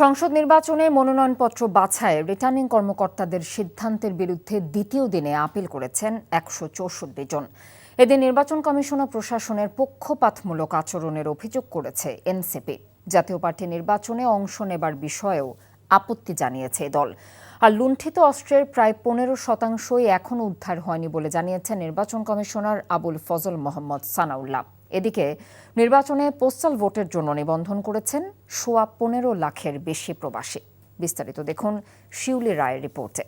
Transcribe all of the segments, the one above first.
সংসদ নির্বাচনে মনোনয়নপত্র বাছাইয়ে রিটার্নিং কর্মকর্তাদের সিদ্ধান্তের বিরুদ্ধে দ্বিতীয় দিনে আপিল করেছেন ১৬৪ জন। এদিন নির্বাচন কমিশন ও প্রশাসনের পক্ষপাতমূলক আচরণের অভিযোগ করেছে এনসিপি। জাতীয় পার্টি নির্বাচনে অংশ নেবার বিষয়েও আপত্তি জানিয়েছে দল। আর লুণ্ঠিত অস্ত্রের প্রায় ১৫%ই এখনও উদ্ধার হয়নি বলে জানিয়েছেন নির্বাচন কমিশনার আবুল ফজল মোহাম্মদ সানাউল্লাহ। এদিকে নির্বাচনে পোস্টাল ভোটের জন্য নিবন্ধন করেছেন ১৫ লাখের বেশি প্রবাসী। বিস্তারিত দেখুন শিউলি রায়ের রিপোর্টে।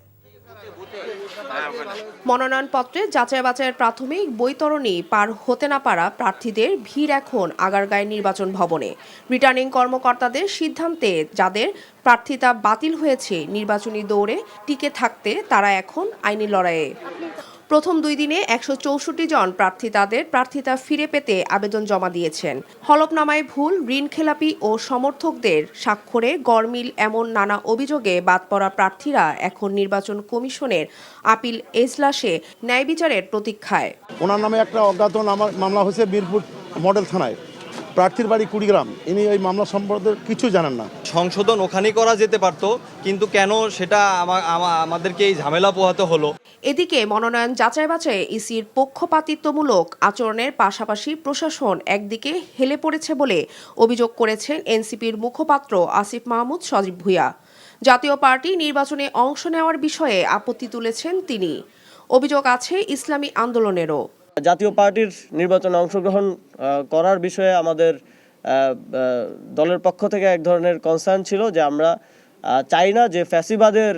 মনোনয়নপত্রে যাচাই বাছাইয়ের প্রাথমিক বৈতরণী পার হতে না পারা প্রার্থীদের ভিড় এখন আগারগাঁও নির্বাচন ভবনে। রিটার্নিং কর্মকর্তাদের সিদ্ধান্তে যাদের প্রার্থিতা বাতিল হয়েছে, নির্বাচনী দৌড়ে টিকে থাকতে তারা এখন আইনি লড়াইয়ে। প্রথম 2 দিনে ১৬৪ জন প্রার্থী তাদের প্রার্থিতা ফিরে পেতে আবেদন জমা দিয়েছেন। হলফনামায় ভুল, ঋণ খেলাপি ও সমর্থকদের স্বাক্ষরে গরমিল এমন নানা অভিযোগে বাদ পড়া প্রার্থীরা এখন নির্বাচন কমিশনের আপিল এজলাসে ন্যায় বিচারের প্রতীক্ষায়। ওনার নামে একটা অজ্ঞাত মামলা হয়েছে মিরপুর মডেল থানায়। প্রার্থীর বাড়ি কুড়িগ্রাম। ইনি ওই মামলা সম্পর্কে কিছু জানেন না। সংশোধন ওখানেই করা যেতে পারতো, কিন্তু কেন সেটা আমাদেরকে এই ঝামেলা পোহাতে হলো। এদিকে মনোনয়ন যাচাই বাছাইয়ে ইসির পক্ষপাতিত্বমূলক আচরণের পাশাপাশি প্রশাসন একদিকে হেলে পড়েছে বলে অভিযোগ করেছেন এনসিপির মুখপাত্র আসিফ মাহমুদ সজীব ভুঁইয়া। জাতীয় পার্টি নির্বাচনে অংশ নেওয়ার বিষয়ে আপত্তি তুলেছেন তিনি। অভিযোগ আছে ইসলামী আন্দোলনেরও। জাতীয় পার্টির নির্বাচনে অংশগ্রহণ করার বিষয়ে আমাদের দলের পক্ষ থেকে এক ধরনের কনসার্ন ছিল যে আমরা চাই না যে ফ্যাসিবাদের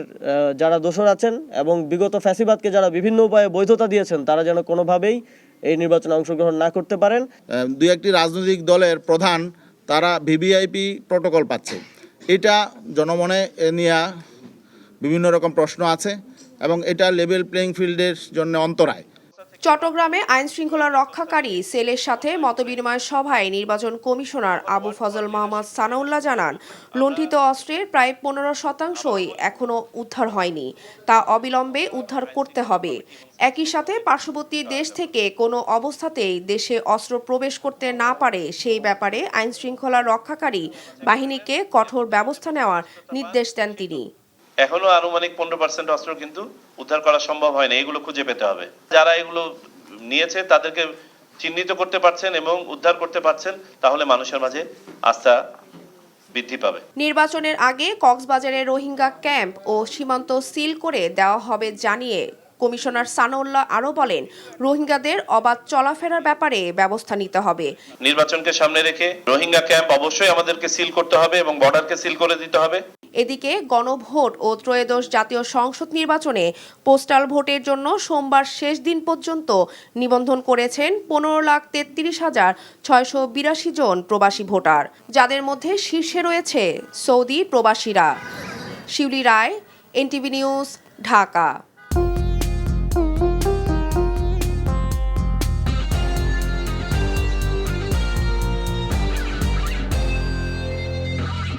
যারা দোষর আছেন এবং বিগত ফ্যাসিবাদকে যারা বিভিন্ন উপায়ে বৈধতা দিয়েছেন তারা যেন কোনোভাবেই এই নির্বাচনে অংশগ্রহণ না করতে পারেন। 2-1টি রাজনৈতিক দলের প্রধান তারা ভিভিআইপি প্রটোকল পাচ্ছে। এটা জনমনে নিয়ে বিভিন্ন রকম প্রশ্ন আছে এবং এটা লেভেল প্লেইং ফিল্ডের জন্য অন্তরায়। চট্টগ্রামে আইন শৃঙ্খলা রক্ষাকারী সেলের সাথে মতবিনিময় সভায় নির্বাচন কমিশনার আবু ফজল মোহাম্মদ সানাউল্লাহ জানান, লুণ্ঠিত অস্ত্রের প্রায় 15%ই এখনও উদ্ধার হয়নি, তা অবিলম্বে উদ্ধার করতে হবে। একই সাথে পার্শ্ববর্তী দেশ থেকে কোনো অবস্থাতেই দেশে অস্ত্র প্রবেশ করতে না পারে সেই ব্যাপারে আইন শৃঙ্খলা রক্ষাকারী বাহিনীকে কঠোর ব্যবস্থা নেওয়ার নির্দেশ দেন তিনি। এখনো আনুমানিক 15% অস্ত্র কিন্তু উদ্ধার করা সম্ভব হয় না, এগুলো খুঁজে পেতে হবে। যারা এগুলো নিয়েছে তাদেরকে চিহ্নিত করতে পারছেন এবং উদ্ধার করতে পারছেন, তাহলে মানুষের মাঝে আস্থা বৃদ্ধি পাবে। নির্বাচনের আগে কক্সবাজারে রোহিঙ্গা ক্যাম্প ও সীমান্ত সিল করে দেওয়া হবে জানিয়ে কমিশনার সানাউল্লাহ আরও বলেন, রোহিঙ্গাদের অবাধ চলাফেরার ব্যাপারে ব্যবস্থা নিতে হবে। নির্বাচনকে সামনে রেখে রোহিঙ্গা ক্যাম্প অবশ্যই আমাদেরকে সিল করতে হবে এবং বর্ডারকে সিল করে দিতে হবে। এদিকে গণভোট ও ত্রয়োদশ জাতীয় সংসদ নির্বাচনে পোস্টাল ভোটের জন্য সোমবার শেষ দিন পর্যন্ত নিবন্ধন করেছেন 15,33,682 জন প্রবাসী ভোটার, যাদের মধ্যে শীর্ষে রয়েছে সৌদি প্রবাসীরা। শিউলি রায়, এনটিভি নিউজ, ঢাকা।